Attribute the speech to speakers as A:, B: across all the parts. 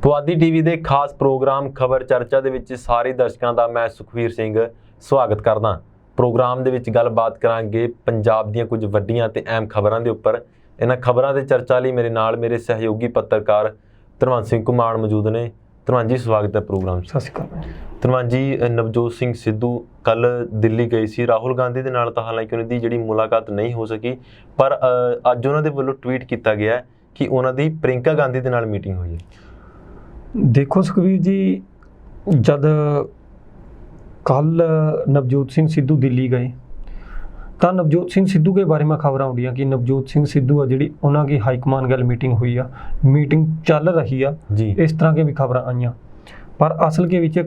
A: Puadhi TV ਦੇ ਖਾਸ programme ਖਬਰ ਚਰਚਾ ਦੇ ਵਿੱਚ ਸਾਰੇ ਦਰਸ਼ਕਾਂ ਦਾ ਮੈਂ ਸੁਖਵੀਰ ਸਿੰਘ ਸਵਾਗਤ ਕਰਦਾ। ਪ੍ਰੋਗਰਾਮ ਦੇ ਵਿੱਚ ਗੱਲਬਾਤ ਕਰਾਂਗੇ ਪੰਜਾਬ ਦੀਆਂ ਕੁਝ ਵੱਡੀਆਂ ਤੇ ਅਹਿਮ ਖਬਰਾਂ ਦੇ ਉੱਪਰ। ਇਹਨਾਂ ਖਬਰਾਂ ਦੇ ਚਰਚਾ ਲਈ ਮੇਰੇ ਨਾਲ ਮੇਰੇ ਸਹਿਯੋਗੀ ਪੱਤਰਕਾਰ ਧਰਵੰਤ ਸਿੰਘ ਘੁਮਾਣ ਮੌਜੂਦ ਨੇ। ਧਰਵੰਤ ਜੀ ਸਵਾਗਤ ਹੈ ਪ੍ਰੋਗਰਾਮ 'ਚ।
B: ਸਤਿ ਸ਼੍ਰੀ ਅਕਾਲ।
A: ਧਰਵੰਤ ਜੀ, ਨਵਜੋਤ ਸਿੰਘ ਸਿੱਧੂ ਕੱਲ੍ਹ ਦਿੱਲੀ ਗਏ ਸੀ ਰਾਹੁਲ ਗਾਂਧੀ ਦੇ ਨਾਲ, ਤਾਂ ਹਾਲਾਂਕਿ ਉਹਨਾਂ ਦੀ ਜਿਹੜੀ ਮੁਲਾਕਾਤ ਨਹੀਂ ਹੋ ਸਕੀ, ਪਰ ਅੱਜ ਉਹਨਾਂ ਦੇ ਵੱਲੋਂ ਟਵੀਟ ਕੀਤਾ ਗਿਆ ਕਿ ਉਹਨਾਂ ਦੀ ਪ੍ਰਿੰਕਾ ਗਾਂਧੀ ਦੇ ਨਾਲ ਮੀਟਿੰਗ ਹੋਈ ਹੈ।
B: देखो सुखवीर जी, जब कल नवजोत सिंह सिद्धू दिल्ली गए तो नवजोत सिंह सिद्धू के बारे में खबर आउंदियां कि नवजोत सिंह सिद्धू आ जिहड़ी उन्हां की हाईकमान गल मीटिंग हुई आ, मीटिंग चल रही आ जी, इस तरह के भी खबर आईयां। पर असल के विच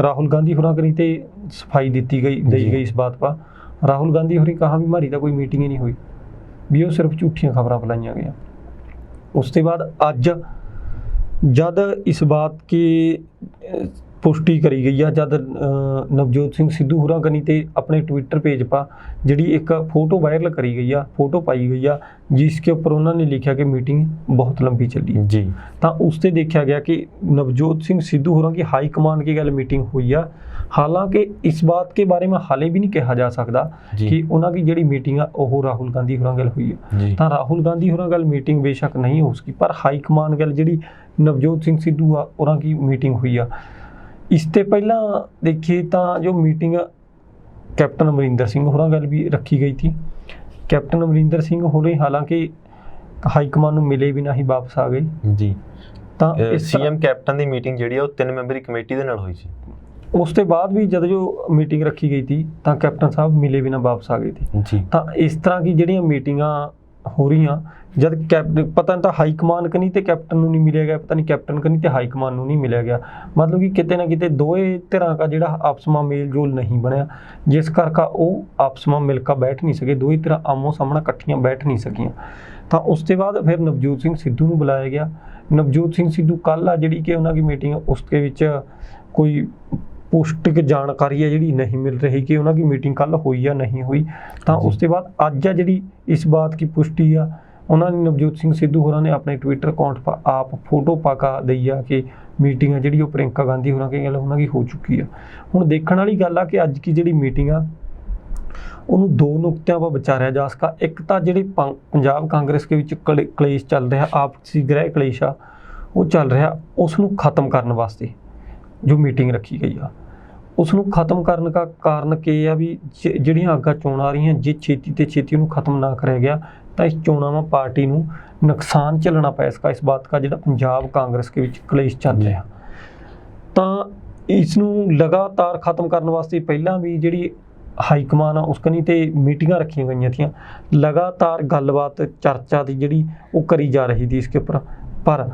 B: राहुल गांधी होरां करी ते सफाई दी गई इस बात पर। राहुल गांधी होरी कहा भी हमारी तो कोई मीटिंग ही नहीं हुई, भी वो सिर्फ झूठियां खबर फैलाइयां गई। उसके बाद अज जद इस बात की पुष्टि करी गई है, जद नवजोत सिंह सिद्धू होरां कनी ते अपने ट्विटर पेज पर जिहड़ी एक फोटो वायरल करी गई है, फोटो पाई गई है, जिसके ऊपर उन्होंने लिखा कि मीटिंग बहुत लंबी चली जी। तो उससे देखा गया कि नवजोत सिंह सिद्धू होरां की हाई कमान की गल मीटिंग हुई है। हालांकि इस बात के बारे में हाले भी नहीं कहा जा सकता कि उन्हों की जिहड़ी मीटिंग है वो राहुल गांधी होरां गल हुई है। तो राहुल गांधी होरां गल मीटिंग बेशक नहीं हो सकी, पर हाई कमान गल जिहड़ी नवजोत सिंह सिद्धू आ उन्हां की मीटिंग हुई है। इसते पहला देखिए तो जो मीटिंग कैप्टन अमरिंदर सिंह होरां गल भी रखी गई थी। कैप्टन अमरिंदर सिंह होरे हालांकि हाईकमान नूं मिले बिना ही वापस आ गए जी। तो
A: सीएम कैप्टन की मीटिंग जिहड़ी है 3 मैंबरी कमेटी दे नाल हुई सी।
B: उसके बाद भी जब जो मीटिंग रखी गई थी तो कैप्टन साहब मिले बिना वापस आ गए थे जी। तो इस तरह की जिहड़ियां मीटिंगां हो रही जब कैप्टन पता नहीं तो हाईकमान कनी तो कैप्टन नहीं मिलिया गया, पता नहीं कैप्टन कनी तो हाईकमान नहीं मिलिया गया। मतलब कि किते ना किते दोए धिरां का जिहड़ा आपस में मेल जोल नहीं बनया, जिस करके वो आपस में मिलकर बैठ नहीं सके, दोए धिरां आमो सामने इकट्ठियां बैठ नहीं सकियां। तो उसके बाद फिर नवजोत सिंह सिद्धू नूं बुलाया गया। नवजोत सिंह सिद्धू कल आ जिहड़ी कि उन्हां दी मीटिंग उसके विच कोई पौष्टिक जानकारी है जिहड़ी नहीं मिल रही कि उन्हां की मीटिंग कल हुई या नहीं हुई। तो उसके बाद अज जिहड़ी इस बात की पुष्टि आ उन्होंने नवजोत सिंह सिद्धू होरां ने अपने ट्विटर अकाउंट पर आप फोटो पाका दी आ कि मीटिंग है जिहड़ी वो प्रियंका गांधी होरां की गल उन्हां की हो चुकी है। हुण देखण वाली गल आ कि अज की जिहड़ी मीटिंग आ उन्होंने 2 नुकतियां पर विचारिया जा सका। एक तो जिहड़ी पंजाब कांग्रेस के विच कलेश चल रहा, आपसी गृह कलेश आ वो चल रहा, उसनूं खत्म करने वास्ते जो मीटिंग रखी गई आ, उसनूं खत्म करने का कारण कि है भी जिहड़ियां अग्गां चोणां आ रही जे छेती ते छेती उन्हूं खत्म ना कराया गया तो इस चोणां में पार्टी नूं नुकसान झेलना पै सका। इस बात का जिहड़ा पंजाब कांग्रेस के विच कलेश चल रहा, तो इसनूं लगातार खत्म करने वास्ते पहलां भी जिहड़ी हाईकमान उस कनी ते मीटिंगां रखियां गईयां थी, लगातार गलबात चर्चा की जिहड़ी वो करी जा रही थी इसके ऊपर। पर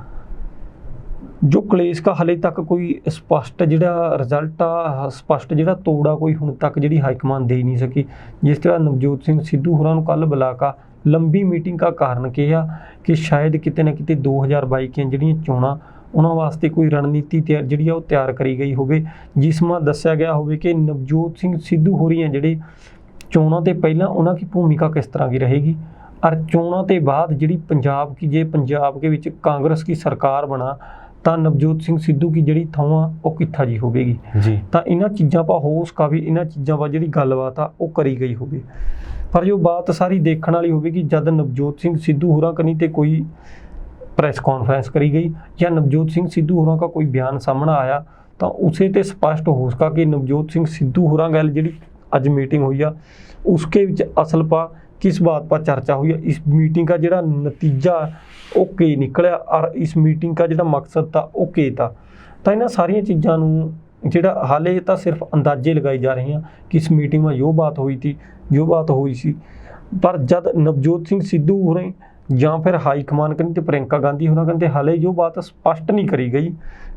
B: जो कलेश का हाले तक कोई स्पष्ट जिहड़ा रिजल्ट आ, स्पष्ट जिहड़ा तोड़ा कोई हुण तक जिहड़ी हाईकमान दे नहीं सकी। जिस तरह नवजोत सिंह सिद्धू होरां नूं कल बुलाकर लंबी मीटिंग का कारण क्या कि शायद किते ना किते 2022 की जिहड़ियां चोणां उन्हां वास्ते कोई रणनीति जिहड़ी वो तैयार करी गई होवे, जिसमें दस्सिया गया होवे कि नवजोत सिंह सिद्धू होरी जिहड़े चोणां ते पहलां उन्हां की भूमिका किस तरह की रहेगी और चोणां ते बाद जिहड़ी पंजाब की जे पंजाब के विच कांग्रेस की सरकार बना तो नवजोत सिंह सिद्धू की जिहड़ी थां वो कित्था जी होवेगी जी। तो इन्हां चीज़ां पर हो सका भी इन्हां चीज़ां पर जिहड़ी गलबात आ वो करी गई होवे। पर जो बात सारी देखने वाली होगी जब नवजोत सिंह सिद्धू होरां कनी ते कोई प्रेस कॉन्फ्रेंस करी गई या नवजोत सिंह सिद्धू होरां का कोई बयान सामने आया तो उसे ते स्पष्ट हो सका कि नवजोत सिंह सिद्धू होरां गल जिहड़ी अज मीटिंग हुई आ उसके विच असल पा किस बात पर चर्चा हुई है, इस मीटिंग का जिहड़ा नतीजा वो के निकलिया और इस मीटिंग का जिहड़ा मकसद था वो के था। तो इन्हां सारियां चीज़ां नूं जिहड़ा हाले तो सिर्फ अंदाजे लगाई जा रही हैं कि इस मीटिंग में यो बात हुई थी जो बात हुई सी। पर जब नवजोत सिंह सिद्धू हो रहे या फिर हाईकमान कनी ते प्रियंका गांधी होना कहते हाले जो बात स्पष्ट नहीं करी गई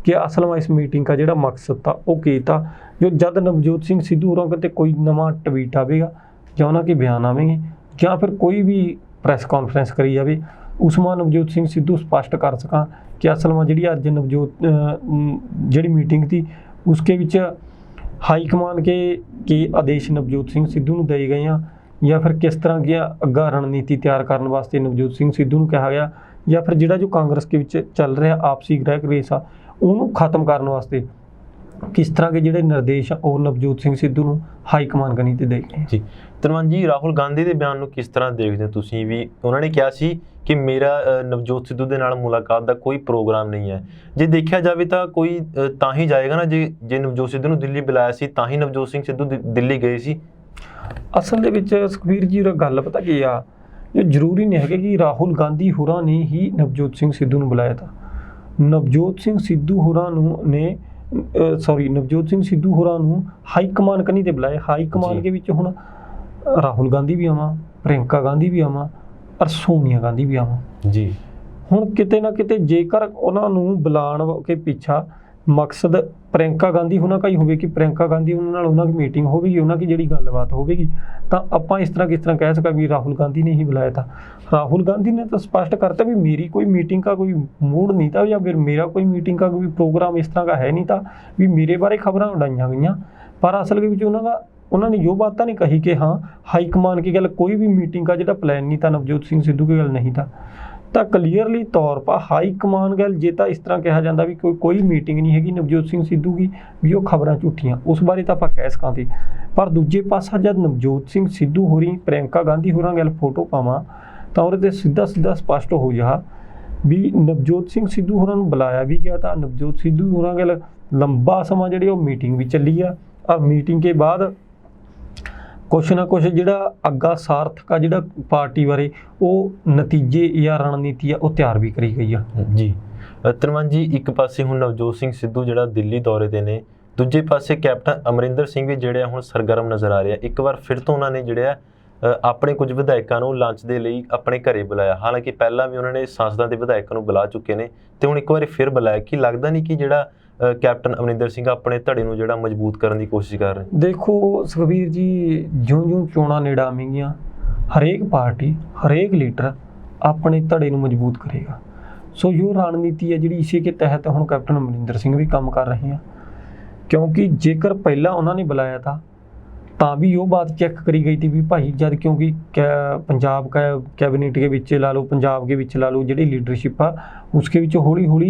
B: कि असल में इस मीटिंग का जिहड़ा मकसद था वो के था। जो जब नवजोत सिंह सिद्धू होना कहते कोई नवा ट्वीट आवेगा या उन्होंने के बयान आवेंगे या फिर कोई भी प्रेस कॉन्फ्रेंस करी जाए उसमें नवजोत सिंह सिद्धू स्पष्ट कर सका कि असल में जी अज नवजोत जी मीटिंग थी उसके विच हाईकमान के आदेश नवजोत सिंह सिद्धू नूं दिए गए हैं या फिर किस तरह की अग्गा रणनीति तैयार करने वास्ते नवजोत सिंह सिद्धू नूं कहा गया ਜਾਂ ਫਿਰ ਜਿਹੜਾ ਜੋ ਕਾਂਗਰਸ ਦੇ ਵਿੱਚ ਚੱਲ ਰਿਹਾ ਆਪਸੀ ਗ੍ਰਹਿ ਰੇਸ ਆ ਉਹਨੂੰ ਖਤਮ ਕਰਨ ਵਾਸਤੇ ਕਿਸ ਤਰ੍ਹਾਂ ਦੇ ਜਿਹੜੇ ਨਿਰਦੇਸ਼ ਆ ਉਹ ਨਵਜੋਤ ਸਿੰਘ ਸਿੱਧੂ ਨੂੰ ਹਾਈ ਕਮਾਨ ਕਨੀ ਤੇ ਦੇ ਗਏ
A: ਜੀ। ਧੰਨਵਾਦ ਜੀ। ਰਾਹੁਲ ਗਾਂਧੀ ਦੇ ਬਿਆਨ ਨੂੰ ਕਿਸ ਤਰ੍ਹਾਂ ਦੇਖਦੇ ਹੋ ਤੁਸੀਂ? ਵੀ ਉਹਨਾਂ ਨੇ ਕਿਹਾ ਸੀ ਕਿ ਮੇਰਾ ਨਵਜੋਤ ਸਿੱਧੂ ਦੇ ਨਾਲ ਮੁਲਾਕਾਤ ਦਾ ਕੋਈ ਪ੍ਰੋਗਰਾਮ ਨਹੀਂ ਹੈ। ਜੇ ਦੇਖਿਆ ਜਾਵੇ ਤਾਂ ਕੋਈ ਤਾਂ ਹੀ ਜਾਏਗਾ ਨਾ ਜੇ ਨਵਜੋਤ ਸਿੱਧੂ ਨੂੰ ਦਿੱਲੀ ਬੁਲਾਇਆ ਸੀ ਤਾਂ ਹੀ ਨਵਜੋਤ ਸਿੰਘ ਸਿੱਧੂ ਦਿੱਲੀ ਗਏ ਸੀ।
B: ਅਸਲ ਦੇ ਵਿੱਚ ਸੁਖਬੀਰ ਜੀ ਉਹ ਗੱਲ ਪਤਾ ਕੀ ਆ, ਇਹ ਜ਼ਰੂਰੀ ਨਹੀਂ ਹੈਗਾ ਕਿ ਰਾਹੁਲ ਗਾਂਧੀ ਹੋਰਾਂ ਨੇ ਹੀ ਨਵਜੋਤ ਸਿੰਘ ਸਿੱਧੂ ਨੂੰ ਬੁਲਾਇਆ ਤਾਂ ਨਵਜੋਤ ਸਿੰਘ ਸਿੱਧੂ ਹੋਰਾਂ ਨੂੰ ਹਾਈ ਕਮਾਨ ਕਨੀ ਤੇ ਬੁਲਾਇਆ। ਹਾਈ ਕਮਾਨ ਦੇ ਵਿੱਚ ਹੁਣ ਰਾਹੁਲ ਗਾਂਧੀ ਵੀ ਆਵਾਂ, ਪ੍ਰਿयंका ਗਾਂਧੀ ਵੀ ਆਵਾਂ ਔਰ ਸੋਨੀਆ ਗਾਂਧੀ ਵੀ ਆਵਾਂ ਜੀ। ਹੁਣ ਕਿਤੇ ਨਾ ਕਿਤੇ ਜੇਕਰ ਉਹਨਾਂ ਨੂੰ ਬੁਲਾਉਣ ਕੇ ਪਿੱਛਾ ਮਕਸਦ ਪ੍ਰਿयंका ਗਾਂਧੀ ਉਹਨਾਂ ਦਾ ਹੀ ਹੋਵੇ ਕਿ ਪ੍ਰਿयंका ਗਾਂਧੀ ਉਹਨਾਂ ਦੀ ਮੀਟਿੰਗ ਹੋਵੇਗੀ, ਉਹਨਾਂ ਦੀ ਜਿਹੜੀ ਗੱਲਬਾਤ ਹੋਵੇਗੀ, ਤਾਂ ਆਪਾਂ ਕਿਸ ਤਰ੍ਹਾਂ ਕਹਿ ਸਕਾਂ ਵੀ ਰਾਹੁਲ ਗਾਂਧੀ ਨੇ ਹੀ ਬੁਲਾਇਆ था। राहुल गांधी ने तो स्पष्ट करता भी मेरी कोई मीटिंग का कोई मूड नहीं था या फिर मेरा कोई मीटिंग का कोई प्रोग्राम इस तरह का है नहीं था भी मेरे बारे खबरां उड़ाईयां गईयां। पर असल के विच उन्होंने यो बात नहीं कही कि हाँ हाईकमान की गल कोई भी मीटिंग का जो प्लान नहीं था, नवजोत सिंह सिद्धू की गल नहीं था। तो क्लीयरली तौर पर हाईकमान गल जे तो इस तरह कहा जाता भी कोई मीटिंग नहीं हैगी नवजोत सिंह सिद्धू की भी वो खबरां झूठियां, उस बारे तो आप कह सकां। पर दूजे पासा जब नवजोत सिंह सिद्धू होरी प्रियंका गांधी होरां गल फोटो पावां तो उहदे सीधा स्पष्ट हो जा भी नवजोत सिंह सिद्धू होरां नूं बुलाया भी गया था। नवजोत सिद्धू होरां गल लंबा समा जिहड़ी वो मीटिंग भी चली आ और मीटिंग के बाद कुछ ना कुछ जिहड़ा अग्गा सार्थक आ जिहड़ा पार्टी बारे वो नतीजे या रणनीति आ वो तैयार भी करी गई आ
A: जी। धन्नवाद जी। एक पासे हुण नवजोत सिंह सिद्धू जिहड़ा दिल्ली दौरे ते ने, दूजे पासे कैप्टन अमरिंदर सिंह भी जिहड़े हुण सरगर्म नज़र आ रहे। एक बार फिर तो उन्होंने जिहड़े ਆਪਣੇ ਕੁਝ ਵਿਧਾਇਕਾਂ ਨੂੰ ਲੰਚ ਦੇ ਲਈ ਆਪਣੇ ਘਰੇ ਬੁਲਾਇਆ। ਹਾਲਾਂਕਿ ਪਹਿਲਾਂ ਵੀ ਉਹਨਾਂ ਨੇ ਸੰਸਦਾਂ ਦੇ ਵਿਧਾਇਕਾਂ ਨੂੰ ਬੁਲਾ ਚੁੱਕੇ ਨੇ ਤੇ ਹੁਣ ਇੱਕ ਵਾਰੀ ਫਿਰ ਬੁਲਾਇਆ। ਕੀ ਲੱਗਦਾ ਨਹੀਂ ਕਿ ਜਿਹੜਾ ਕੈਪਟਨ ਅਮਰਿੰਦਰ ਸਿੰਘ ਆਪਣੇ ਧੜੇ ਨੂੰ ਜਿਹੜਾ ਮਜ਼ਬੂਤ ਕਰਨ ਦੀ ਕੋਸ਼ਿਸ਼ ਕਰ ਰਹੇ?
B: ਦੇਖੋ ਸੁਖਬੀਰ ਜੀ, ਜਿਉਂ-ਜਿਉਂ ਚੋਣਾਂ ਨੇੜੇ ਆਵੇਗੀਆਂ ਹਰੇਕ ਪਾਰਟੀ ਹਰੇਕ ਲੀਡਰ ਆਪਣੇ ਧੜੇ ਨੂੰ ਮਜ਼ਬੂਤ ਕਰੇਗਾ। ਸੋ ਇਹ ਰਣਨੀਤੀ ਹੈ ਜਿਹੜੀ ਇਸੇ ਕੇ ਤਹਿਤ ਹੁਣ ਕੈਪਟਨ ਅਮਰਿੰਦਰ ਸਿੰਘ ਵੀ ਕੰਮ ਕਰ ਰਹੇ हैं। क्योंकि जेकर पहला उन्होंने बुलाया था ਤਾਂ ਵੀ ਉਹ ਬਾਤ ਚੈੱਕ ਕਰੀ ਗਈ ਸੀ ਵੀ ਭਾਈ ਜਦ ਕਿਉਂਕਿ ਪੰਜਾਬ का कैबिनेट के ਵਿੱਚ ਲਾ ਲਓ, ਪੰਜਾਬ के ਵਿੱਚ ਲਾ ਲਓ ਜਿਹੜੀ लीडरशिप ਆ उसके ਵਿੱਚ हौली हौली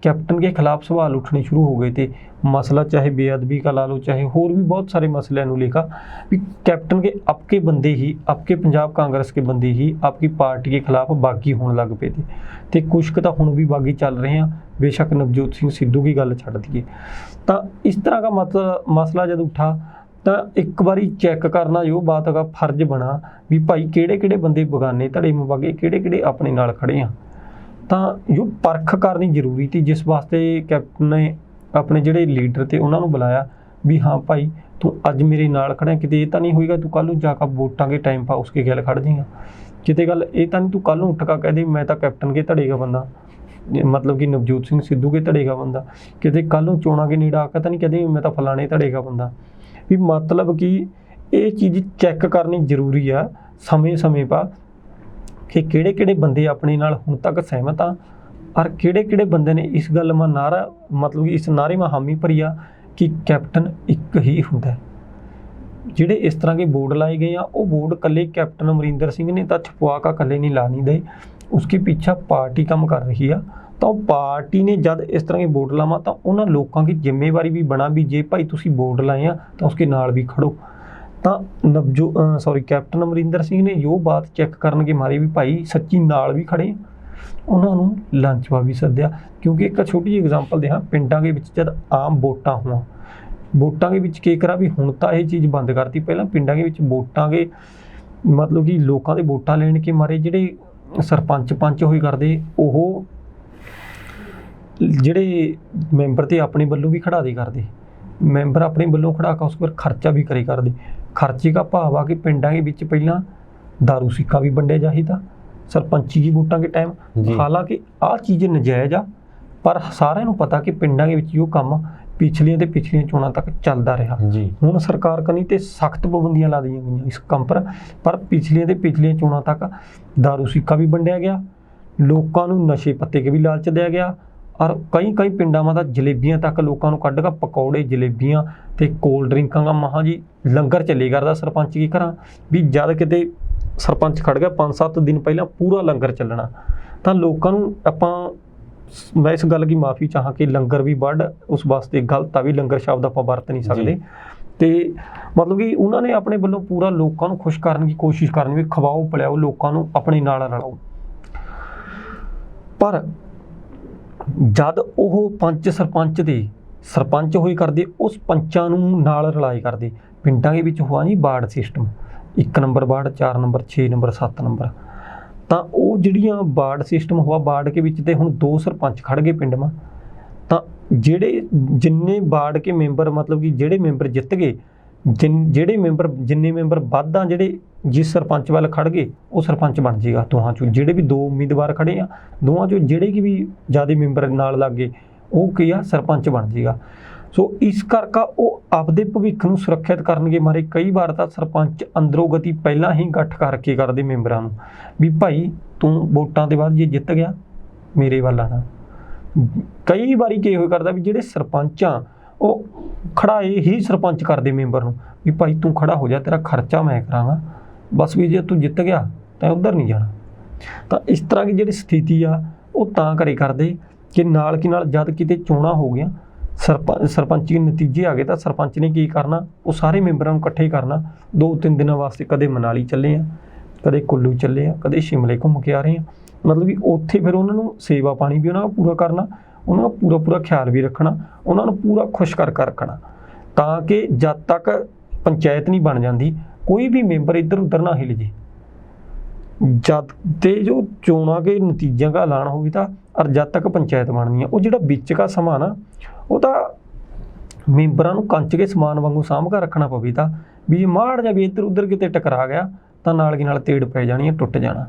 B: कैप्टन के खिलाफ सवाल उठने शुरू हो गए थे। मसला चाहे बेअदबी का ला लो, चाहे और भी बहुत सारे मसलों को लेकर भी कैप्टन के आपके बंदे ही आपके पंजाब कांग्रेस के बंदे ही आपकी पार्टी के खिलाफ बागी होने लग पे थे। तो कुछ तो हुण भी बागी चल रहे हैं, बेशक नवजोत सिंह सिद्धू की गल छड्ड दईए। तो इस तरह का मसला जब उठा तो एक बारी चैक करना जो बात का फर्ज बना भी भाई किहड़े बंदे बगाने धड़े मवागे किहड़े अपने नाल खड़े हैं। तो जो परख करनी जरूरी थी, जिस वास्ते कैप्टन ने अपने जिहड़े लीडर थे उन्होंने बुलाया भी हाँ भाई तू अज मेरे नाल खड़ा, किते ये तो नहीं होएगा तू कल जाकर वोटां के टाइम पा उसके गल खड़ जाएगा, किते गल ये तो नहीं तू कल उठ का कह दे मैं तो कैप्टन के धड़े का बंदा, मतलब कि नवजोत सिंह सिद्धू के धड़े का बंदा, किते कल चोणां के नेड़े आकर तो नहीं कहते मैं तो फलाने धड़े का बंदा। भी मतलब कि ये चीज़ चैक करनी जरूरी है समय समय पर कि किहड़े बंदे अपने नाल हुण तक सहमत आ और किहड़े बंदे ने इस गल में नारा मतलब कि इस नारे में हामी भरी आ कि कैप्टन एक ही हुंदा है। जिहड़े इस तरह के बोर्ड लाए गए हैं वो बोर्ड कल्ले कैप्टन अमरिंदर सिंह ने तो छपवा का कल्ले नहीं ला नहीं दे, उसके पीछे पार्टी काम कर रही है। तो पार्टी ने जब इस तरह के बोर्ड लावा तो उन्होंने लोगों की जिम्मेवारी भी बना भी जे भाई तुसी बोर्ड लाए हैं तो उसके नाल भी खड़ो। तो कैप्टन अमरिंदर सिंह ने जो बात चैक करने के मारे भी भाई सच्ची नाल भी खड़े, उन्होंने लंच वा भी सद्या। क्योंकि एक छोटी जी एग्जाम्पल दें, पिंडां के विच जद आम वोटां होआं, वोटां के विच के करा भी हुण तां इह चीज़ बंद करती। पहलां पिंडां के विच वोटां के मतलब कि लोकां दे वोटां लैण के मारे जिहड़े सरपंच पंच होई करदे ओह जिहड़े मैंबर ते अपने वल्लों भी खड़ा दे करदे, मैंबर अपने वल्लों खड़ा कर उस पर खर्चा भी करे करदे। खर्चे का भाव आ कि पिंडां के विच पहलां दारू सिक्का भी वंडिया जाईदा सरपंची की वोटां के टाइम। हालांकि आ चीज़ नजायज़ आ पर सारिਆਂ ਨੂੰ पता कि पिंडां के विच यो काम पिछलियां ते पिछलियां चोणां तक चलदा रहा। हुण सरकार कनी ते सख्त पाबंदियां ला दईयां गईयां इस काम पर पिछलियां ते पिछलियां चोणां तक दारू सिक्का भी वंडिया गया, लोकां नूं नशे पत्ते के भी लालच दिया गया और कई पिंडां में जलेबियां तक लोगों को कढ़ का पकौड़े जलेबियां ते कोल्ड ड्रिंकां का महा जी लंगर चले करदा सरपंच की घर भी। जद किते ਸਰਪੰਚ ਖੜ ਗਿਆ 5-7 ਦਿਨ ਪਹਿਲਾਂ ਪੂਰਾ ਲੰਗਰ ਚੱਲਣਾ, ਤਾਂ ਲੋਕਾਂ ਨੂੰ ਆਪਾਂ ਮੈਂ ਇਸ ਗੱਲ ਦੀ ਮਾਫੀ ਚਾਹਾਂ ਕਿ ਲੰਗਰ ਵੀ ਵੱਡ ਉਸ ਵਾਸਤੇ ਗਲਤ ਆ ਵੀ ਲੰਗਰ ਸ਼ਬਦ ਆਪਾਂ ਵਰਤ ਨਹੀਂ ਸਕਦੇ। ਤੇ ਮਤਲਬ ਕਿ ਉਹਨਾਂ ਨੇ ਆਪਣੇ ਵੱਲੋਂ ਪੂਰਾ ਲੋਕਾਂ ਨੂੰ ਖੁਸ਼ ਕਰਨ ਦੀ ਕੋਸ਼ਿਸ਼ ਕਰਨੀ ਵੀ ਖਵਾਓ ਪਿਲਾਓ ਲੋਕਾਂ ਨੂੰ ਆਪਣੇ ਨਾਲ ਰਲਾਓ। ਪਰ ਜਦ ਉਹ ਪੰਚ ਸਰਪੰਚ ਦੇ ਸਰਪੰਚ ਹੋਈ ਕਰਦੇ ਉਸ ਪੰਚਾਂ ਨੂੰ ਨਾਲ ਰਲਾਈ ਕਰਦੇ, ਪਿੰਡਾਂ ਦੇ ਵਿੱਚ ਹੋਆ ਨਹੀਂ ward system 1 number ward 4 number 6 number 7 number, ਤਾਂ ਉਹ ਜਿਹੜੀਆਂ ਵਾਰਡ ਸਿਸਟਮ ਹੋਆ ਵਾਰਡ ਕੇ ਵਿੱਚ ਤੇ ਹੁਣ 2 ਸਰਪੰਚ ਖੜ ਗਏ ਪਿੰਡ ਮਾ, ਤਾਂ ਜਿਹੜੇ ਜਿੰਨੇ ਵਾਰਡ ਕੇ ਮੈਂਬਰ ਮਤਲਬ ਕਿ ਜਿਹੜੇ ਮੈਂਬਰ ਜਿੱਤ ਗਏ ਜਿਹੜੇ ਮੈਂਬਰ ਜਿੰਨੇ ਮੈਂਬਰ ਵੱਧ ਆ ਜਿਹੜੇ ਜਿਸ ਸਰਪੰਚ ਵੱਲ ਖੜ ਗਏ ਉਹ ਸਰਪੰਚ ਬਣ ਜਾਏਗਾ। ਦੋਹਾਂ ਚੋਂ ਜਿਹੜੇ ਵੀ 2 ਉਮੀਦਵਾਰ ਖੜੇ ਆ ਦੋਵਾਂ ਚੋਂ ਜਿਹੜੇ ਕਿ ਵੀ ਜ਼ਿਆਦਾ ਮੈਂਬਰ ਨਾਲ ਲੱਗ ਗਏ ਉਹ ਕੀ ਆ ਸਰਪੰਚ ਬਣ ਜਾਏਗਾ। ਸੋ ਇਸ ਕਰਕੇ ਉਹ ਆਪਦੇ ਭਵਿੱਖ ਨੂੰ ਸੁਰੱਖਿਅਤ ਕਰਨਗੇ ਮਾਰੇ ਕਈ ਵਾਰ ਤਾਂ ਸਰਪੰਚ ਅੰਦਰੋਂ ਗਤੀ ਪਹਿਲਾਂ ਹੀ ਗੱਠ ਕਰਕੇ ਕਰਦੇ ਮੈਂਬਰਾਂ ਨੂੰ ਵੀ ਭਾਈ ਤੂੰ ਵੋਟਾਂ ਦੇ ਬਾਅਦ ਜੇ ਜਿੱਤ ਗਿਆ ਮੇਰੇ ਵੱਲ ਆਣਾ। ਕਈ ਵਾਰੀ ਕੀ ਹੋਇਆ ਕਰਦਾ ਵੀ ਜਿਹੜੇ ਸਰਪੰਚ ਆ ਉਹ ਖੜਾਏ ਹੀ ਸਰਪੰਚ ਕਰਦੇ ਮੈਂਬਰ ਨੂੰ ਵੀ ਭਾਈ ਤੂੰ ਖੜਾ ਹੋ ਜਾ ਤੇਰਾ ਖਰਚਾ ਮੈਂ ਕਰਾਂਗਾ, ਬਸ ਵੀ ਜੇ ਤੂੰ ਜਿੱਤ ਗਿਆ ਤਾਂ ਉੱਧਰ ਨਹੀਂ ਜਾਣਾ। ਤਾਂ ਇਸ ਤਰ੍ਹਾਂ ਦੀ ਜਿਹੜੀ ਸਥਿਤੀ ਆ ਉਹ ਤਾਂ ਘਰੇ ਕਰਦੇ ਕਿ ਨਾਲ ਕੀ ਨਾਲ ਜਦ ਕਿਤੇ ਚੋਣਾਂ ਹੋ ਗਈਆਂ ਸਰਪੰਚੀ ਦੇ ਨਤੀਜੇ ਆ ਗਏ ਤਾਂ ਸਰਪੰਚ ਨੇ ਕੀ ਕਰਨਾ ਉਹ ਸਾਰੇ ਮੈਂਬਰਾਂ ਨੂੰ ਇਕੱਠੇ ਕਰਨਾ 2-3 ਦਿਨਾਂ ਵਾਸਤੇ, ਕਦੇ ਮਨਾਲੀ ਚੱਲੇ ਆ ਕਦੇ ਕੁੱਲੂ ਚੱਲੇ ਆ ਕਦੇ ਸ਼ਿਮਲੇ ਘੁੰਮ ਕੇ ਆ ਰਹੇ ਆ, ਮਤਲਬ ਕਿ ਉੱਥੇ ਫਿਰ ਉਹਨਾਂ ਨੂੰ ਸੇਵਾ ਪਾਣੀ ਵੀ ਉਹਨਾਂ ਦਾ ਪੂਰਾ ਕਰਨਾ, ਉਹਨਾਂ ਦਾ ਪੂਰਾ ਖਿਆਲ ਵੀ ਰੱਖਣਾ, ਉਹਨਾਂ ਨੂੰ ਪੂਰਾ ਖੁਸ਼ ਕਰਕੇ ਰੱਖਣਾ ਤਾਂ ਕਿ ਜਦ ਤੱਕ ਪੰਚਾਇਤ ਨਹੀਂ ਬਣ ਜਾਂਦੀ ਕੋਈ ਵੀ ਮੈਂਬਰ ਇੱਧਰ ਉੱਧਰ ਨਾ ਹਿਲ ਜੇ। ਜਦ ਤੇ ਜੋ ਚੋਣਾਂ ਕੇ ਨਤੀਜਿਆਂ ਦਾ ਐਲਾਨ ਹੋਵੇ ਤਾਂ ਔਰ ਜਦ ਤੱਕ ਪੰਚਾਇਤ ਬਣਨੀ ਆ ਉਹ ਜਿਹੜਾ ਵਿੱਚ ਦਾ ਸਮਾਂ ਨਾ ਉਹ ਤਾਂ ਮੈਂਬਰਾਂ ਨੂੰ ਕੰਚ ਕੇ ਸਮਾਨ ਵਾਂਗੂ ਸਾਂਭ ਕੇ ਰੱਖਣਾ ਪਵੇ ਤਾਂ ਵੀ ਇਹ ਮਾੜ ਜਾਂ ਵੀ ਇੱਧਰ ਉੱਧਰ ਕਿਤੇ ਟਕਰਾ ਗਿਆ ਤਾਂ ਨਾਲ ਦੀ ਨਾਲ ਤੇੜ ਪੈ ਜਾਣੀ ਹੈ ਟੁੱਟ ਜਾਣਾ।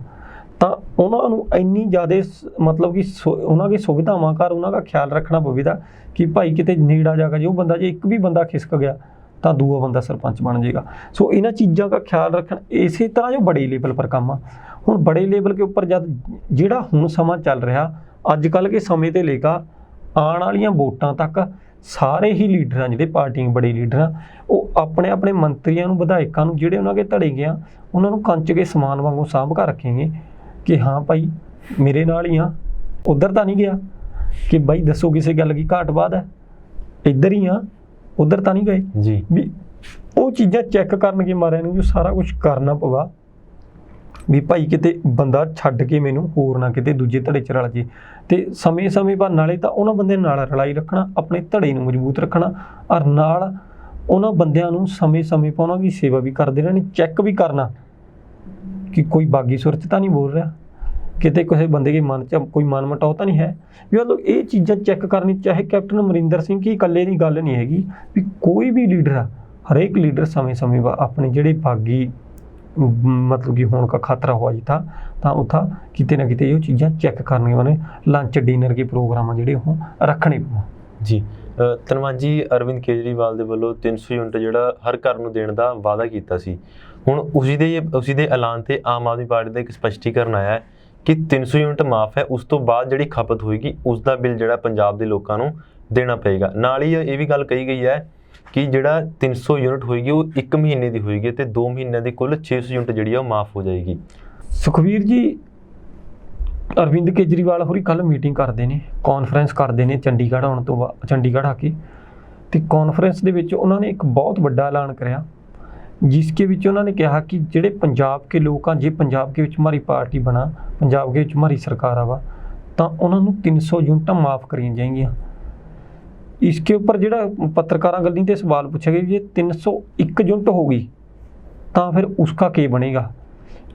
B: ਤਾਂ ਉਹਨਾਂ ਨੂੰ ਇੰਨੀ ਜ਼ਿਆਦਾ ਮਤਲਬ ਕਿ ਉਹਨਾਂ ਦੀ ਸੁਵਿਧਾਵਾਂ ਕਰ ਉਹਨਾਂ ਦਾ ਖਿਆਲ ਰੱਖਣਾ ਪਵੇਗਾ ਕਿ ਭਾਈ ਕਿਤੇ ਨੇੜਾ ਜਾ ਕੇ ਜੇ ਉਹ ਬੰਦਾ ਜੇ ਇੱਕ ਵੀ ਬੰਦਾ ਖਿਸਕ ਗਿਆ ਤਾਂ ਦੂਆ ਬੰਦਾ ਸਰਪੰਚ ਬਣ ਜਾਏਗਾ। ਸੋ ਇਹਨਾਂ ਚੀਜ਼ਾਂ ਦਾ ਖਿਆਲ ਰੱਖਣ ਇਸੇ ਤਰ੍ਹਾਂ ਜੋ ਬੜੇ ਲੈਵਲ ਪਰ ਕੰਮ ਆ। ਹੁਣ ਬੜੇ ਲੈਵਲ ਕੇ ਉੱਪਰ ਜਦ ਜਿਹੜਾ ਹੁਣ ਸਮਾਂ ਚੱਲ ਰਿਹਾ ਅੱਜ ਕੱਲ੍ਹ ਕੇ ਸਮੇਂ ਤੇ ਲੈ ਕੇ ਆਉਣ ਵਾਲੀਆਂ ਵੋਟਾਂ ਤੱਕ ਸਾਰੇ ਹੀ ਲੀਡਰਾਂ ਜਿਹੜੇ ਪਾਰਟੀਆਂ ਬੜੇ ਲੀਡਰਾਂ ਉਹ ਆਪਣੇ ਆਪਣੇ ਮੰਤਰੀਆਂ ਨੂੰ ਵਿਧਾਇਕਾਂ ਨੂੰ ਜਿਹੜੇ ਉਹਨਾਂ ਦੇ ਧੜੇ ਗਿਆ ਉਹਨਾਂ ਨੂੰ ਕੰਚ ਕੇ ਸਮਾਨ ਵਾਂਗੂ ਸਾਂਭ ਕੇ ਰੱਖेंगे ਕਿ ਹਾਂ ਭਾਈ ਮੇਰੇ ਨਾਲ ਹੀ ਆ ਉੱਧਰ ਤਾਂ ਨਹੀਂ ਗਿਆ ਕਿ ਬਾਈ ਦੱਸੋ ਕਿਸੇ ਗੱਲ ਦੀ ਘਾਟ ਬਾਤ ਹੈ ਇੱਧਰ ਹੀ ਆ ਉੱਧਰ ਤਾਂ ਨਹੀਂ ਗਏ
A: ਜੀ।
B: ਵੀ ਉਹ ਚੀਜ਼ਾਂ ਚੈੱਕ ਕਰਨਗੇ ਮਾਰਿਆਂ ਨੂੰ ਜੋ ਸਾਰਾ ਕੁਝ ਕਰਨਾ ਪਵਾ ਵੀ ਭਾਈ ਕਿਤੇ ਬੰਦਾ ਛੱਡ ਕੇ ਮੈਨੂੰ ਹੋਰ ਨਾ ਕਿਤੇ ਦੂਜੇ ਧੜੇ 'ਚ ਰਲ ਜੇ। ਤੇ ਸਮੇਂ ਬਾਅਦ ਨਾਲੇ ਤਾਂ ਉਹਨਾਂ ਬੰਦਿਆਂ ਨਾਲ ਰਲਾਈ ਰੱਖਣਾ ਆਪਣੇ ਧੜੇ ਨੂੰ ਮਜ਼ਬੂਤ ਰੱਖਣਾ ਔਰ ਨਾਲ ਉਹਨਾਂ ਬੰਦਿਆਂ ਨੂੰ ਸਮੇਂ ਪਰ ਉਹਨਾਂ ਦੀ ਸੇਵਾ ਵੀ ਕਰਦੇ ਰਹਿਣੀ, ਚੈੱਕ ਵੀ ਕਰਨਾ ਕਿ ਕੋਈ ਬਾਗੀ ਸੁਰ 'ਚ ਤਾਂ ਨਹੀਂ ਬੋਲ ਰਿਹਾ, ਕਿਤੇ ਕਿਸੇ ਬੰਦੇ ਦੇ ਮਨ 'ਚ ਕੋਈ ਮਨਮਟਾਓ ਤਾਂ ਨਹੀਂ ਹੈ। ਵੀ ਮਤਲਬ ਇਹ ਚੀਜ਼ਾਂ ਚੈੱਕ ਕਰਨੀ ਚਾਹੇ ਕੈਪਟਨ ਅਮਰਿੰਦਰ ਸਿੰਘ ਕੀ ਇਕੱਲੇ ਦੀ ਗੱਲ ਨਹੀਂ ਹੈਗੀ ਵੀ ਕੋਈ ਵੀ ਲੀਡਰ ਆ ਹਰੇਕ ਲੀਡਰ ਸਮੇਂ ਬਾਅਦ ਆਪਣੇ ਜਿਹੜੇ ਬਾਗੀ ਮਤਲਬ ਕਿ ਹੋਣ ਦਾ ਖਤਰਾ ਹੋਆ ਜੀ ਤਾਂ ਉੱਥਾ ਕਿਤੇ ਨਾ ਕਿਤੇ ਇਹ ਚੀਜ਼ਾਂ ਚੈੱਕ ਕਰਨੀਆਂ ਨੇ। ਲੰਚ ਡਿਨਰ ਕੇ ਪ੍ਰੋਗਰਾਮ ਜਿਹੜੇ ਉਹ ਰੱਖਣੇ ਪਊ
A: ਜੀ। ਧੰਨਵਾਦ ਜੀ। ਅਰਵਿੰਦ ਕੇਜਰੀਵਾਲ ਦੇ ਵੱਲੋਂ 300 ਯੂਨਿਟ ਜਿਹੜਾ ਹਰ ਘਰ ਨੂੰ ਦੇਣ ਦਾ ਵਾਅਦਾ ਕੀਤਾ ਸੀ, ਹੁਣ ਉਸੀ ਦੇ ਐਲਾਨ ਤੇ ਆਮ ਆਦਮੀ ਪਾਰਟੀ ਦਾ ਇੱਕ ਸਪਸ਼ਟੀਕਰਨ ਆਇਆ ਹੈ ਕਿ 300 ਯੂਨਿਟ ਮਾਫ ਹੈ, ਉਸ ਤੋਂ ਬਾਅਦ ਜਿਹੜੀ ਖਪਤ ਹੋਏਗੀ ਉਸ ਦਾ ਬਿੱਲ ਜਿਹੜਾ ਪੰਜਾਬ ਦੇ ਲੋਕਾਂ ਨੂੰ ਦੇਣਾ ਪਏਗਾ। ਨਾਲ ਹੀ ਇਹ ਵੀ ਗੱਲ ਕਹੀ ਗਈ ਹੈ ਕਿ ਜਿਹੜਾ 300 ਯੂਨਿਟ ਹੋਏਗੀ ਉਹ 1 ਮਹੀਨੇ ਦੀ ਹੋਏਗੀ ਤੇ 2 ਮਹੀਨਿਆਂ ਦੀ ਕੁੱਲ 600 ਯੂਨਿਟ ਜਿਹੜੀ ਆ ਉਹ ਮਾਫ ਹੋ ਜਾਏਗੀ।
B: ਸੁਖਵੀਰ ਜੀ ਅਰਵਿੰਦ ਕੇਜਰੀਵਾਲ ਹੋਰੀ ਕੱਲ ਮੀਟਿੰਗ ਕਰਦੇ ਨੇ, ਕਾਨਫਰੰਸ ਕਰਦੇ ਨੇ ਚੰਡੀਗੜ੍ਹ ਆਉਣ ਤੋਂ ਬਾਅਦ ਚੰਡੀਗੜ੍ਹ ਆ ਕੇ, ਤੇ ਕਾਨਫਰੰਸ ਦੇ ਵਿੱਚ ਉਹਨਾਂ ਨੇ ਇੱਕ ਬਹੁਤ ਵੱਡਾ ਐਲਾਨ ਕਰਿਆ ਜਿਸ के ਵਿੱਚ ਉਹਨਾਂ ਨੇ ਕਿਹਾ ਕਿ ਜਿਹੜੇ ਪੰਜਾਬ के ਲੋਕ ਆ ਜੇ ਪੰਜਾਬ के ਵਿੱਚ हमारी पार्टी बना ਪੰਜਾਬ के ਵਿੱਚ हमारी सरकार आवा ਤਾਂ ਉਹਨਾਂ ਨੂੰ 300 ਯੂਨਿਟਾਂ ਮਾਫ ਕਰੀਆਂ ਜਾएंगियां। इसके ऊपर ਜਿਹੜਾ ਪੱਤਰਕਾਰਾਂ ਗੱਲਾਂ ਤੇ ਸਵਾਲ ਪੁੱਛਿਆ ਗਿਆ ਜੇ 301 यूनिट होगी तो फिर उसका क्या बनेगा।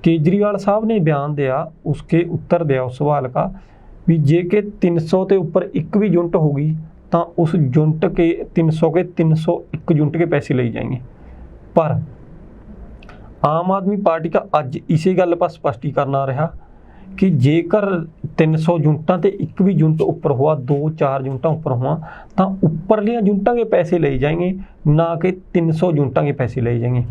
B: केजरीवाल साहब ने बयान दिया, उसके उत्तर दिया उस सवाल का भी जे के 300 के ऊपर एक भी यूनिट होगी तो उस यूनिट के 300 के 301 यूनिट के पैसे ले जाएंगे। पर आम आदमी पार्टी का अज इसी गल पर स्पष्टीकरण आ रहा कि जेकर 300 यूनिटां ते एक भी यूनिट उपर हुआ 2-4 यूनिटां उपर हुआ तो उपरलियां यूनिटां के पैसे ले जाएंगे, ना कि 300 यूनिटां के पैसे ले जाएंगे।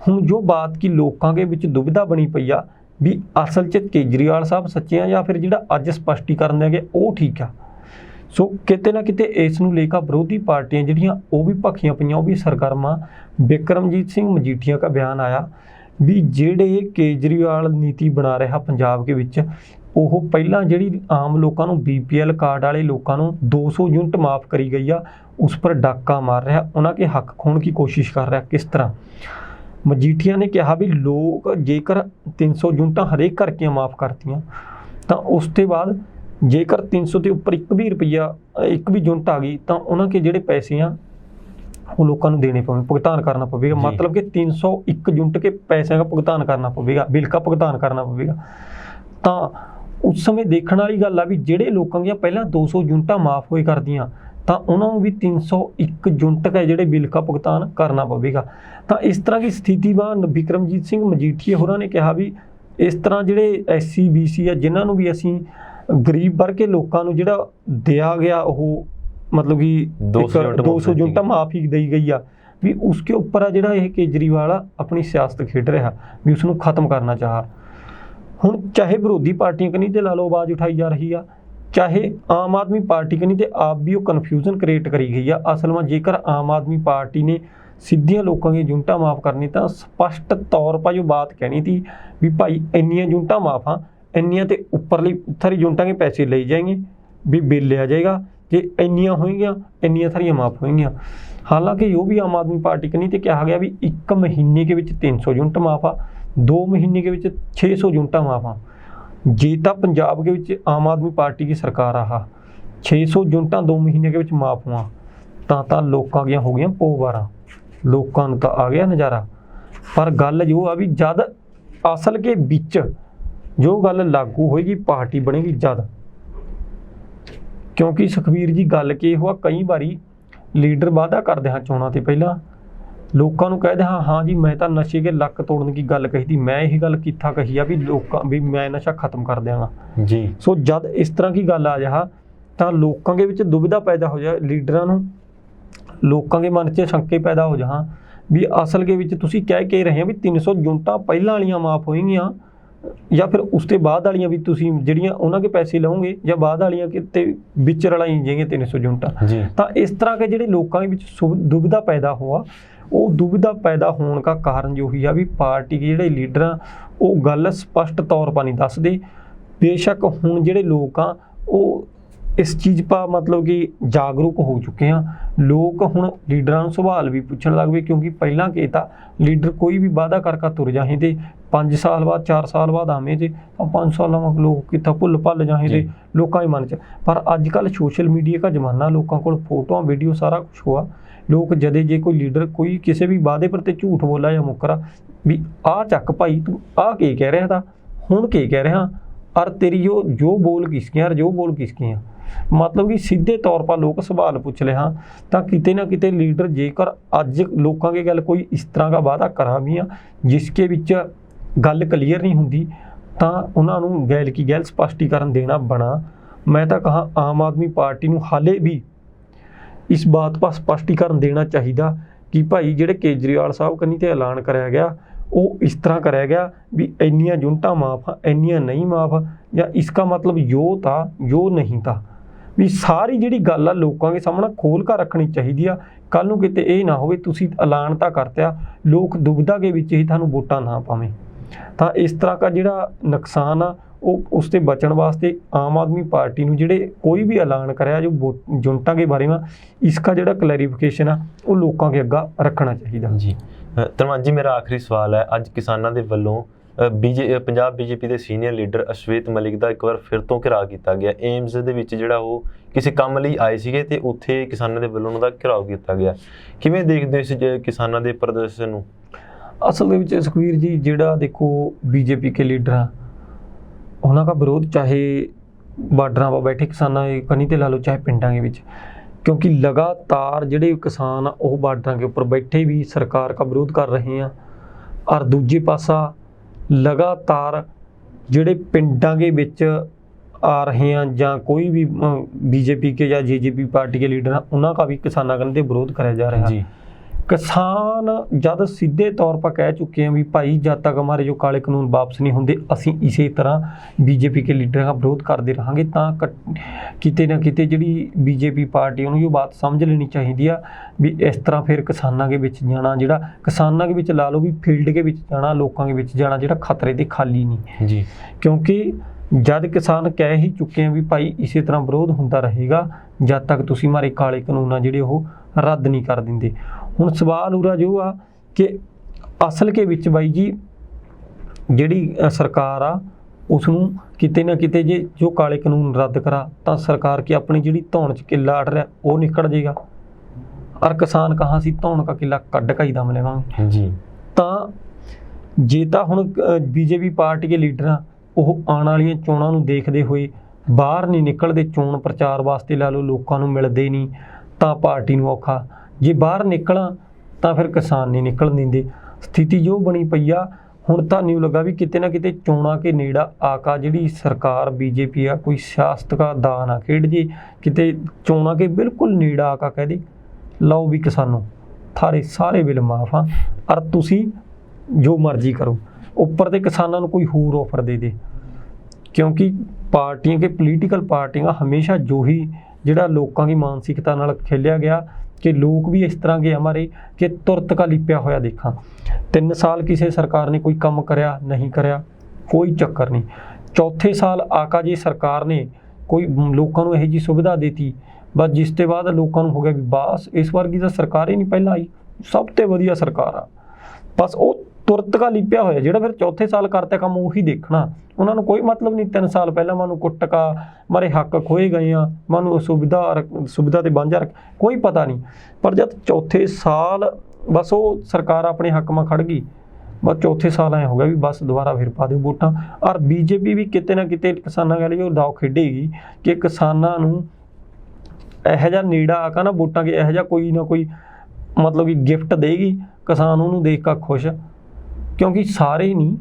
B: हुण जो बात की लोगों के विच दुविधा बनी पई आ भी असल च केजरीवाल साहब सच्चे आ या फिर जिहड़ा अज स्पष्टीकरण देंगे वो ठीक आ। सो किते ना किते इस नूं लेकर विरोधी पार्टियां जिहड़ियां वो भी भखियां पईयां, वो भी सरगर्म आ। बिक्रमजीत सिंह मजीठिया का बयान आया ਵੀ ਜਿਹੜੇ ਕੇਜਰੀਵਾਲ ਨੀਤੀ ਬਣਾ ਰਿਹਾ ਪੰਜਾਬ ਦੇ ਵਿੱਚ, ਉਹ ਪਹਿਲਾਂ ਜਿਹੜੀ ਆਮ ਲੋਕਾਂ ਨੂੰ BPL ਕਾਰਡ ਵਾਲੇ ਲੋਕਾਂ ਨੂੰ 200 ਯੂਨਿਟ ਮਾफ़ ਕਰੀ ਗਈ ਆ, उस पर डाका मार रहा, उन्होंने हक खोण की कोशिश कर रहा। किस तरह मजीठिया ने कहा भी लोग जेकर 300 यूनिटां हरेक करके माफ़ करतियां तो उस ते बाद जेकर 300 के उपर एक भी रुपया एक भी यूनिट आ गई तो उन्होंने के जिहड़े पैसे आ वो लोगों को देने पवे, भुगतान करना पवेगा। मतलब कि 301 यूनिट के पैसे का भुगतान करना पवेगा, बिल का भुगतान करना पवेगा। तो उस समय देखने वाली गल आ भी जिहड़े लोगों दी पहलां 200 यूनिटां माफ़ होए करदियां तो उन्होंने भी 301 यूनिट का जोड़े बिल का भुगतान करना पवेगा। तो इस तरह की स्थिति में बिक्रमजीत सिंह मजीठीआ होरां ने कहा भी इस तरह जोड़े SC BC है जिन्होंने भी असी गरीब वर्ग के लोगों को जोड़ा दिया गया वो मतलब कि 200 यूनिट माफ़ी दी गई आ भी उसके उपर आ जोड़ा यह केजरीवाल अपनी सियासत खेड रहा भी उसनूं खत्म करना चाह। हुण चाहे विरोधी पार्टियां कनी ते ला लो आवाज़ उठाई जा रही है, चाहे आम आदमी पार्टी कनी ते आप भी वो कन्फ्यूजन क्रिएट करी गई है। असल में जेकर आम आदमी पार्टी ने सीधियां लोगों की यूनिटां माफ़ करनी तो स्पष्ट तौर पर जो बात कहनी थी भी भाई इन्नियां यूनिटां माफ़ हाँ, इन्नियां ते उपरली थारी यूनिटां के पैसे ले जाएंगे भी बिल लिया जाएगा, जे इन्नियां होएगियां इन्नियां थारियां माफ़ होएगियां। हालांकि वो भी आम आदमी पार्टी कनी ते कहा गया भी 1 महीने के विच 300 यूनिट माफ़ आ, 2 महीने के विच 600 यूनिटां माफ़ आ। जे तो पंजाब के विच आम आदमी पार्टी की सरकार आ 600 यूनिटां 2 महीने के विच माफ़ हुआ तो लोगों दी हो गई पोवारा, लोगों तो आ गया नज़ारा। पर गल जो आ भी जद असल के विच जो गल लागू होएगी पार्टी बनेगी जद, क्योंकि सुखबीर जी गल के हुआ कई बारी लीडर वादा करते हैं चोणां ते पहला लोगों को कहते हाँ हाँ जी मैं तो नशे के लक तोड़ने की गल कही थी, मैं यही गल कित्था कही आ भी लोग भी मैं नशा खत्म कर देंगा जी। सो जब इस तरह की गल आ जा तो लोगों के विच दुविधा पैदा हो जाए, लीडरां नूं लोगों के मन च शंके पैदा हो जा भी असल के विच तुसीं कह के रहे भी 300 यूनिटां पहलां वालियां माफ़ होएगियां या फिर उसके बाद वालियां भी तुसीं जिहड़ियां उन्हां के पैसे लओगे या बाद वालियां किते विच रलाई जाएंगे 300 यूनिटां। तो इस तरह के जिहड़े लोगों के विच दुविधा पैदा हुआ, वो दुविधा पैदा होने का कारण जो ही है भी पार्टी के जोड़े लीडर वो गल स्पष्ट तौर पर नहीं दसदे। बेशक हुण जोड़े लोग आ वो इस चीज़ पर मतलब कि जागरूक हो चुके हैं, लोग हुण लीडरां नूं सवाल भी पूछण लग पे, क्योंकि पहलां कि लीडर कोई भी वादा करके तुर जाए तो 5 साल बाद 4 साल बाद आवे तो 5 साल लोग कितना भुल भल जाए थे लोगों के मन च। पर अजकल सोशल मीडिया का जमाना, लोगों को फोटो वीडियो सारा कुछ हुआ, लोग जदे जे कोई लीडर कोई किसी भी वादे पर ते झूठ बोला या मुकरा भी आ चक भाई तू आ के कह रहा था हुण के कह रहा और तेरी जो बोल किसके और जो बोल किसके हैं, मतलब कि सीधे तौर पर लोग सवाल पूछ ले हाँ। तो किते ना किते लीडर जेकर अज लोगों के गल कोई इस तरह का वादा करा भी आ जिसके विच गल क्लीयर नहीं होंदी तो उन्होंने गैल की गैल स्पष्टीकरण देना बना। मैं तो कहा आम आदमी पार्टी नूं हाले भी इस बात पर स्पष्टीकरण देना चाहिए कि भाई जिहड़े केजरीवाल साहब कन्नी ते ऐलान कराया गया वो इस तरह कराया गया भी इन्नियां यूनिटां माफ़ इन्नियां नहीं माफ़, या इसका मतलब यो था यो नहीं था भी सारी जिहड़ी गल आ लोगों के सामने खोल कर रखनी चाहिए आ। कल नूं किते ये ना होवे तुसीं ऐलान तां करता लोग दुविधा के विच ही तुहानूं वोटां ना पावें। तो इस तरह का जिहड़ा नुकसान आ उससे बचण वास्ते आम आदमी पार्टी नूं जिहड़े कोई भी ऐलान कराया जो यूनिटां के बारे में इसका जिहड़ा क्लैरिफिकेशन आ वो लोगों के अग्गा रखना चाहिए जी।
A: धनवंत जी मेरा आखिरी सवाल है, अज किसानां दे वल्लों पंजाब बीजेपी के सीनियर लीडर अशवेत मलिक का एक बार फिर तो घिराव किया गया, एम्स दे विच जिहड़ा वो किसी काम लई आए सीगे ते उत्थे किसानां दे वल्लों उन्हां दा घिराव किया गया, किवें देखदे इस किसानां दे प्रदर्शन नूं?
B: असल विच सुखबीर जी जिहड़ा देखो बीजेपी के लीडर आ उन्हां का विरोध चाहे बार्डरां पर बैठे किसानां कनी ते ला लो चाहे पिंडां के विच, क्योंकि लगातार जिहड़े किसान आ वो बार्डरां के उपर बैठे भी सरकार का विरोध कर रहे हैं और दूजे पासा लगातार जिहड़े पिंडां के विच आ रहे हैं ਜਾਂ कोई भी बीजेपी के या जेजेपी पार्टी के लीडर हैं उन्हां का भी किसानां कन्ने विरोध कराया जा रहा है। किसान जब सीधे तौर पर कह चुके हैं भी भाई जब तक हमारे जो काले कानून वापस नहीं होंगे असी इसी तरह बीजेपी के लीडर का विरोध करते रहेंगे। किते ना किते जिहड़ी बीजेपी पार्टी उन्होंने ये बात समझ लेनी चाहिए भी इस तरह फिर किसानों के विच जाना जिहड़ा किसानों के विच ला लो भी फील्ड के विच जाना लोगों के विच जाना जिहड़ा खतरे ते खाली नहीं
A: जी।
B: क्योंकि जद किसान कह ही चुके हैं भी भाई इसी तरह विरोध होंदा रहेगा जब तक तुसी हमारे काले कानून आ जिहड़े वो रद्द नहीं कर देंगे। हुण सवाल उरा जो आ कि असल के विच बाई जी जिहड़ी सरकार आ उसनूं किते ना किते जे जो काले कानून रद्द करा तो सरकार की अपनी जिहड़ी धौण च किला अड़ रहा वो निकल जाएगा और किसान कहाँ सी धौण का किला कड्ढ का ही दम लेवांगे
A: जी।
B: तो जे तां हुण बीजेपी पार्टी के लीडर ਉਹ ਆਉਣ ਵਾਲੀਆਂ ਚੋਣਾਂ ਨੂੰ ਦੇਖਦੇ ਹੋਏ ਬਾਹਰ ਨਹੀਂ ਨਿਕਲਦੇ ਚੋਣ ਪ੍ਰਚਾਰ ਵਾਸਤੇ ਲਾ ਲਓ ਲੋਕਾਂ ਨੂੰ ਮਿਲਦੇ ਨਹੀਂ ਤਾਂ ਪਾਰਟੀ ਨੂੰ ਔਖਾ ਜੇ ਬਾਹਰ ਨਿਕਲਾਂ ਤਾਂ ਫਿਰ ਕਿਸਾਨ ਨਹੀਂ ਨਿਕਲਣ ਦਿੰਦੇ। ਸਥਿਤੀ ਜੋ ਬਣੀ ਪਈ ਆ ਹੁਣ ਤੁਹਾਨੂੰ ਲੱਗਾ ਵੀ ਕਿਤੇ ਨਾ ਕਿਤੇ ਚੋਣਾਂ ਕੇ ਨੇੜਾ ਆਕਾ ਜਿਹੜੀ ਸਰਕਾਰ ਬੀਜੇਪੀ ਆ ਕੋਈ ਸਿਆਸਤ ਦਾ ਦਾ ਨਾ ਖੇਡ ਜੇ ਕਿਤੇ ਚੋਣਾਂ ਕੇ ਬਿਲਕੁਲ ਨੇੜਾ ਆਕਾ ਕਹਿ ਦੇ ਲਓ ਵੀ ਕਿਸਾਨੋਂ ਥਾਰੇ ਸਾਰੇ ਬਿੱਲ ਮਾਫ ਆ ਔਰ ਤੁਸੀਂ ਜੋ ਮਰਜ਼ੀ ਕਰੋ ਉੱਪਰ ਤੇ ਕਿਸਾਨਾਂ ਨੂੰ ਕੋਈ ਹੋਰ ਆਫਰ ਦੇ ਦੇ क्योंकि पार्टियां के पोलीटिकल पार्टियां हमेशा जो ही जिहड़ा लोगों की मानसिकता नाल खेलिया गया कि लोग भी इस तरह के हमारे कि तुरत का लिपिया होया देखा 3 साल किसी सरकार ने कोई काम करया नहीं करया कोई चक्कर नहीं, चौथे साल आका जी सरकार ने कोई लोगों को यही जी सुविधा देती बस जिस ते बाद लोगों को हो गया भी बस इस वर्गी तो सरकार ही नहीं पहला आई सब तो वधिया सरकार आ बस वो तुरत का लिपिया होया जिहड़ा फिर चौथे साल करते काम उही देखना उन्होंने कोई मतलब नहीं। 3 साल पहले मानू कुट का मारे हक खोए गए हैं मानू सुविधा ते वांझा रख कोई पता नहीं पर जब चौथे साल बस वो सरकार अपने हक में खड़ गई बस चौथे साल आए हो गया भी बस दोबारा फिर पा दो वोटां और बीजेपी भी किते ना किते किसानों के लिए दाव खेडेगी कि किसानों नूं इहो जिहा नेड़ा आका ना वोटां के इहो जिहा कोई ना कोई मतलब कि गिफ्ट देगी किसान उन्होंने देख कर खुश क्योंकि सारे नहीं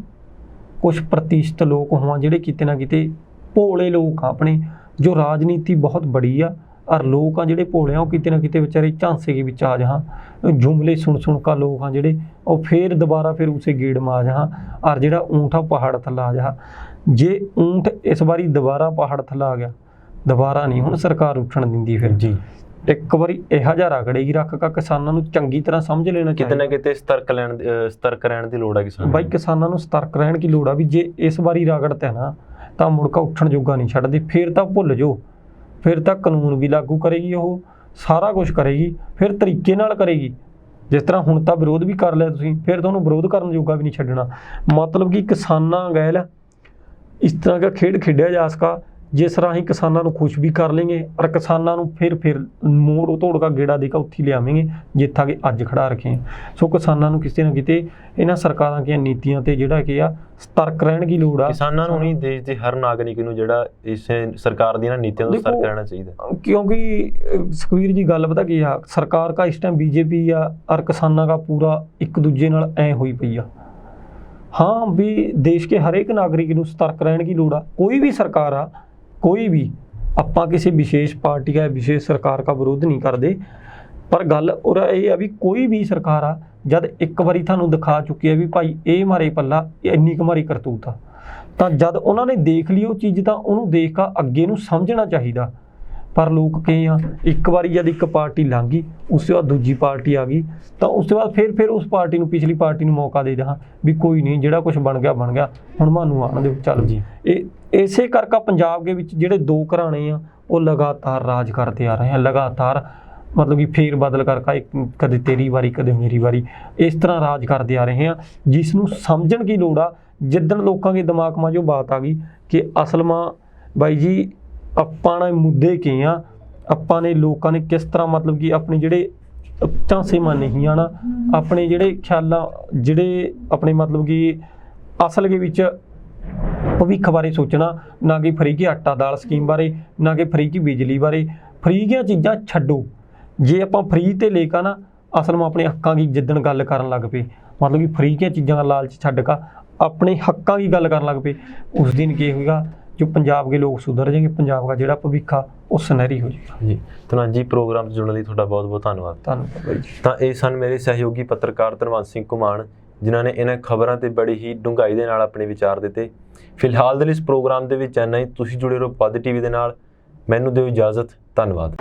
B: कुछ प्रतिशत लोग हों जिहड़े किते ना किते भोले लोग अपने जो राजनीति बहुत बड़ी आ और लोग जिहड़े भोले आ किते ना किते बेचारे झांसे के विच आ जहाँ जुमले सुन का लोग हाँ जिहड़े और फिर दोबारा फिर उसे गेड़ में आ जहाँ और जिहड़ा ऊँट आ पहाड़ थल्ले आ जहाँ जे ऊँट इस बारी दोबारा पहाड़ थल्ले आ गया दोबारा नहीं हुण सरकार उठण दिंदी फिर
A: जी
B: एक बारी इहो जिहा रगड़ेगी रख का किसानों नूं चंगी तरह समझ लेना
A: किते ना किते सतर्क रहण दी लोड़ है किसानां
B: बाई किसानों नूं सतर्क रहण की लोड़ आ भी जे इस बारी रगड़ते ना तो मुड़का उठण जोगा नहीं छड्डदी फिर तो भुल जाओ फिर तो कानून भी लागू करेगी वो सारा कुछ करेगी फिर तरीके नाल करेगी जिस तरह हुण तां विरोध भी कर लिया तुसीं फिर तुहानूं विरोध करन जोगा भी नहीं छड्डना मतलब कि किसानां गैल इस तरह का खेड खेडिया जा सका जिस राही किसानों को खुश भी कर लेंगे और किसानों को फिर मोड़ तोड़ का गेड़ा देकर उत्थे लियावेंगे जिथा कि अज खड़ा रखे हैं। सो किसानों को किसी ना किते इन्हां सरकारां दी नीतियां ते जिहड़ा कि आ सतर्क रहण की लोड़ आ।
A: किसानों को नहीं देश के हर नागरिक नूं जिहड़ा इस सरकार दी नीतियां तो सतर्क रहना चाहिए
B: क्योंकि सुखवीर जी गल पता की आ सरकार का इस टाइम बीजेपी आ और किसानों का पूरा एक दूजे नाल ऐ होई पई आ। हाँ भी देश के हर एक नागरिक नूं सतर्क रहण की लोड़ आ कोई भी सरकार आ कोई भी आपां किसी विशेष पार्टी का विशेष सरकार का विरोध नहीं करते पर गल और ये भी कोई भी सरकार आ जब एक बारी थानू दिखा चुकी है भी भाई ये मारे पल्ला इन्नी क मारी करतूत आ तो जब उन्होंने देख ली वो चीज़ तो उन्होंने देख कर अगे नूं समझना चाहिए पर लोग कई आ एक बारी जब एक पार्टी लंघ गई उसके बाद दूजी पार्टी आ गई तो उसके बाद फिर उस पार्टी नूं पिछली पार्टी नूं मौका दे दें भी कोई नहीं जिहड़ा कुछ बन गया हुण मानू आण दे चल जी। इसे करके पंजाब के विच जिहड़े 2 घराणे आ वो लगातार राज करते आ रहे हैं लगातार मतलब कि फेर बदल करके कदे तेरी वारी कदे मेरी वारी इस तरह राज करते आ रहे हैं जिसनूं समझण की लोड़ आ। जिद्दण लोगों के दिमाग में जो बात आ गई कि असल में बाई जी ਆਪਾਂ ਨੇ मुद्दे की आ ਆਪਾਂ ने लोगों ने किस तरह मतलब कि अपने ਜਿਹੜੇ ਝਾਂਸੇ में नहीं आना अपने ਜਿਹੜੇ ख्यालां ਜਿਹੜੇ अपने मतलब कि असल के विच भविख बारे सोचना ना कि फ्री की आटा दाल स्कीम बारे ना कि फ्री की बिजली बारे फ्री दी चीज़ां छड्डो जे आपां फ्री ते लेकर ना असल में अपने हक्कां की जिद्दण गल करन लग पे मतलब कि फ्री दी चीज़ां दा लालच छड्ड का अपने हक्कां की गल करन लग पे उस दिन की होगा ਜੋ ਪੰਜਾਬ ਦੇ ਲੋਕ ਸੁਧਰ ਜਾਣਗੇ, ਪੰਜਾਬ ਦਾ ਜਿਹੜਾ ਭਵਿੱਖ ਆ ਉਹ ਸੁਨਹਿਰੀ ਹੋ ਜਾਏਗਾ
A: ਜੀ। ਧੰਨਵਾਦ ਜੀ, ਪ੍ਰੋਗਰਾਮ 'ਚ ਜੁੜਨ ਲਈ ਤੁਹਾਡਾ ਬਹੁਤ ਬਹੁਤ ਧੰਨਵਾਦ।
B: ਧੰਨਵਾਦ ਬਾਈ ਜੀ।
A: ਤਾਂ ਇਹ ਸਨ ਮੇਰੇ ਸਹਿਯੋਗੀ ਪੱਤਰਕਾਰ ਧਨਵੰਤ ਸਿੰਘ ਘੁਮਾਣ, ਜਿਨ੍ਹਾਂ ਨੇ ਇਹਨਾਂ ਖਬਰਾਂ ਤੇ ਬੜੀ ਹੀ ਡੂੰਘਾਈ ਦੇ ਨਾਲ ਆਪਣੇ ਵਿਚਾਰ ਦਿੱਤੇ। ਫਿਲਹਾਲ ਦੇ ਲਈ ਇਸ ਪ੍ਰੋਗਰਾਮ ਦੇ ਵਿੱਚ ਇੰਨਾ ਹੀ। ਤੁਸੀਂ ਜੁੜੇ ਰਹੋ ਪੱਦ ਟੀਵੀ ਦੇ ਨਾਲ। ਮੈਨੂੰ ਦਿਓ ਇਜਾਜ਼ਤ। ਧੰਨਵਾਦ।